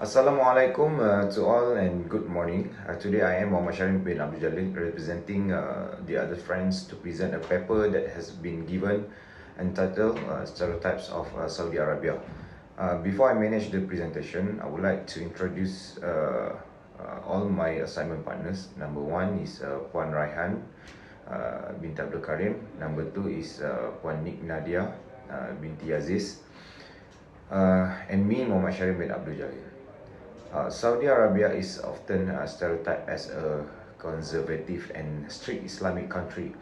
Assalamualaikum to all and good morning. Today I am Muhammad Sharim bin Abdul Jalil representing the other friends to present a paper that has been given entitled Stereotypes of Saudi Arabia. Before I manage the presentation, I would like to introduce all my assignment partners. Number one is Puan Raihan binti Abdul Karim. Number two is Puan Nik Nadia binti Aziz. And me, Muhammad Sharim bin Abdul Jalil. Saudi Arabia is often stereotyped as a conservative and strict Islamic country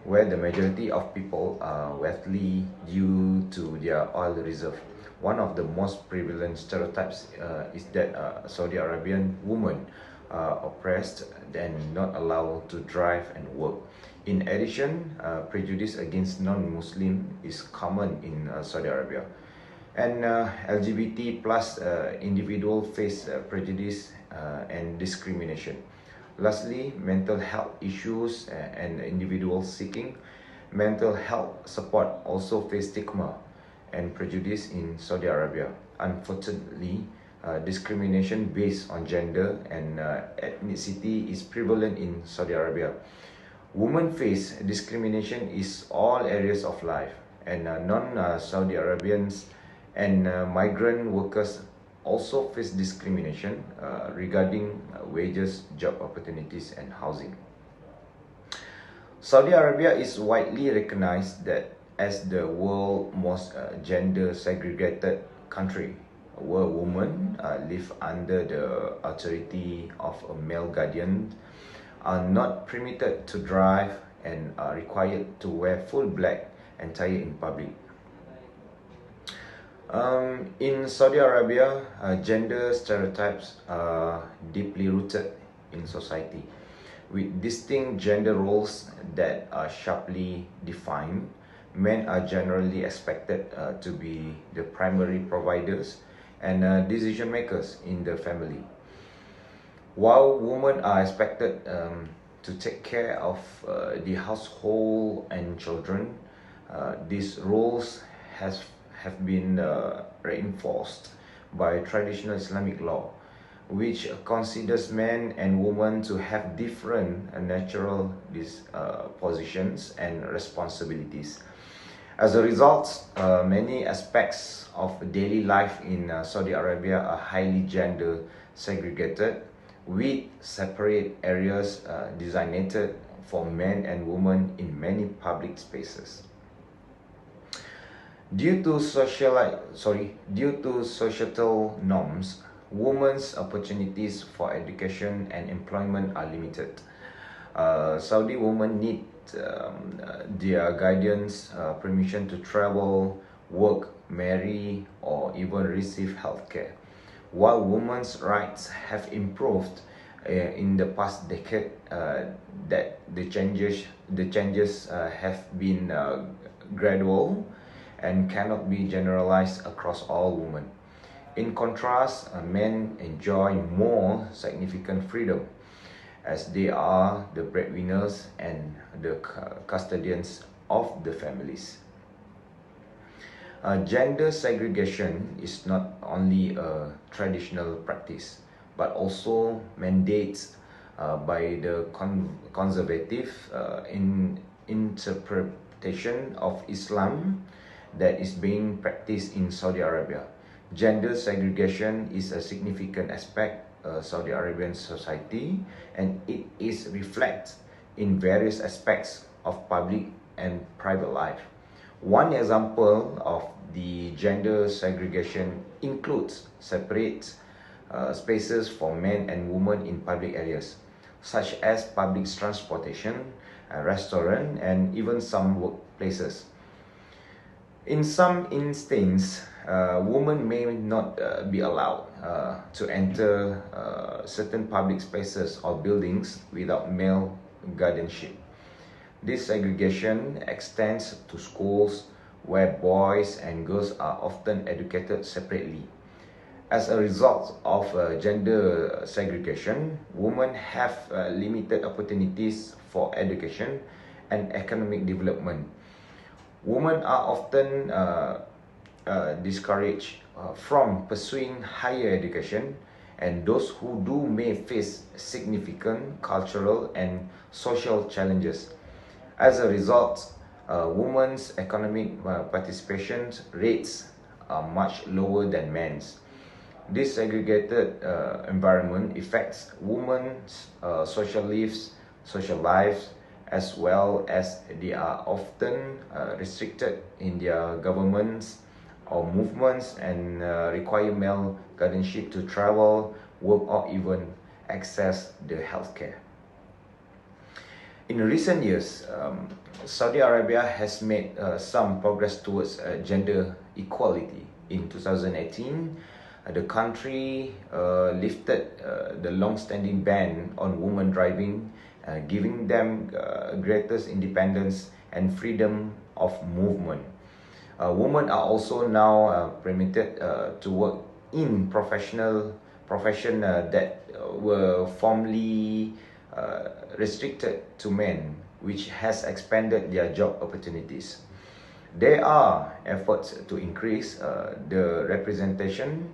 where the majority of people are wealthy due to their oil reserve. One of the most prevalent stereotypes is that Saudi Arabian women are oppressed and not allowed to drive and work. In addition, prejudice against non-Muslim is common in Saudi Arabia. And LGBT plus individual face prejudice and discrimination. Lastly, mental health issues and individuals seeking mental health support also face stigma and prejudice in Saudi Arabia. Unfortunately, discrimination based on gender and ethnicity is prevalent in Saudi Arabia. Women face discrimination in all areas of life, and non-Saudi Arabians and migrant workers also face discrimination regarding wages, job opportunities, and housing. Saudi Arabia is widely recognized that as the world's most gender segregated country, where women live under the authority of a male guardian, are not permitted to drive, and are required to wear full black attire in public. In Saudi Arabia, gender stereotypes are deeply rooted in society, with distinct gender roles that are sharply defined. Men are generally expected to be the primary providers and decision makers in the family, while women are expected to take care of the household and children. These roles have been reinforced by traditional Islamic law, which considers men and women to have different natural positions and responsibilities. As a result, many aspects of daily life in Saudi Arabia are highly gender segregated, with separate areas designated for men and women in many public spaces. Due to societal norms, women's opportunities for education and employment are limited. Saudi women need their guardians' permission to travel, work, marry, or even receive healthcare. While women's rights have improved in the past decade, that the changes have been gradual and cannot be generalized across all women. In contrast, men enjoy more significant freedom as they are the breadwinners and the custodians of the families. Gender segregation is not only a traditional practice, but also mandates by the conservative interpretation of Islam that is being practiced in Saudi Arabia. Gender segregation is a significant aspect of Saudi Arabian society, and it is reflected in various aspects of public and private life. One example of the gender segregation includes separate spaces for men and women in public areas, such as public transportation, restaurants, and even some workplaces. In some instances, women may not be allowed to enter certain public spaces or buildings without male guardianship. This segregation extends to schools where boys and girls are often educated separately. As a result of gender segregation, women have limited opportunities for education and economic development. Women are often discouraged from pursuing higher education, and those who do may face significant cultural and social challenges. As a result, women's economic participation rates are much lower than men's. This segregated environment affects women's social lives, as well as they are often restricted in their governments or movements and require male guardianship to travel, work, or even access the healthcare. In recent years, Saudi Arabia has made some progress towards gender equality. In 2018, the country lifted the long-standing ban on women driving, giving them greatest independence and freedom of movement. Women are also now permitted to work in profession that were formerly restricted to men, which has expanded their job opportunities. There are efforts to increase the representation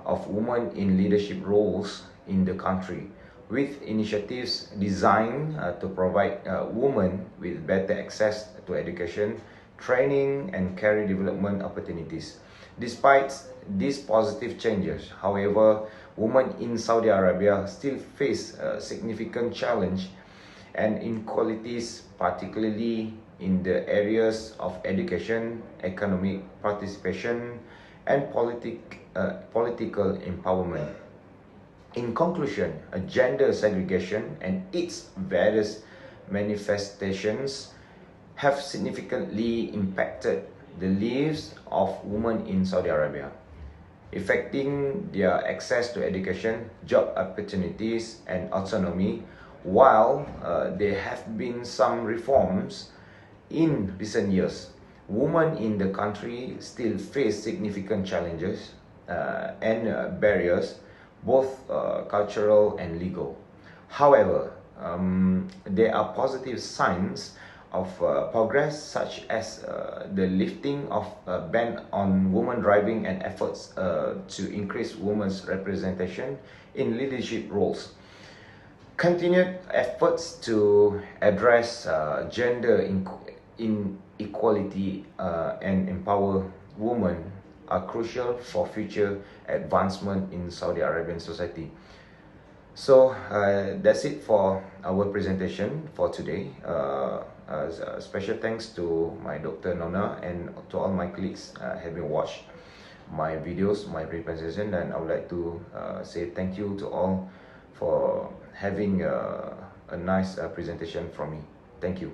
of women in leadership roles in the country, with initiatives designed to provide women with better access to education, training, and career development opportunities. Despite these positive changes, however, women in Saudi Arabia still face a significant challenge and inequalities, particularly in the areas of education, economic participation, and political empowerment. In conclusion, gender segregation and its various manifestations have significantly impacted the lives of women in Saudi Arabia, affecting their access to education, job opportunities, and autonomy. While there have been some reforms in recent years, women in the country still face significant challenges and barriers, both cultural and legal. However, there are positive signs of progress, such as the lifting of a ban on women driving and efforts to increase women's representation in leadership roles. Continued efforts to address gender inequality and empower women are crucial for future advancement in Saudi Arabian society. So that's it for our presentation for today. Special thanks to my Dr. Nona and to all my colleagues having watched my videos, my presentation, and I would like to say thank you to all for having a nice presentation from me. Thank you.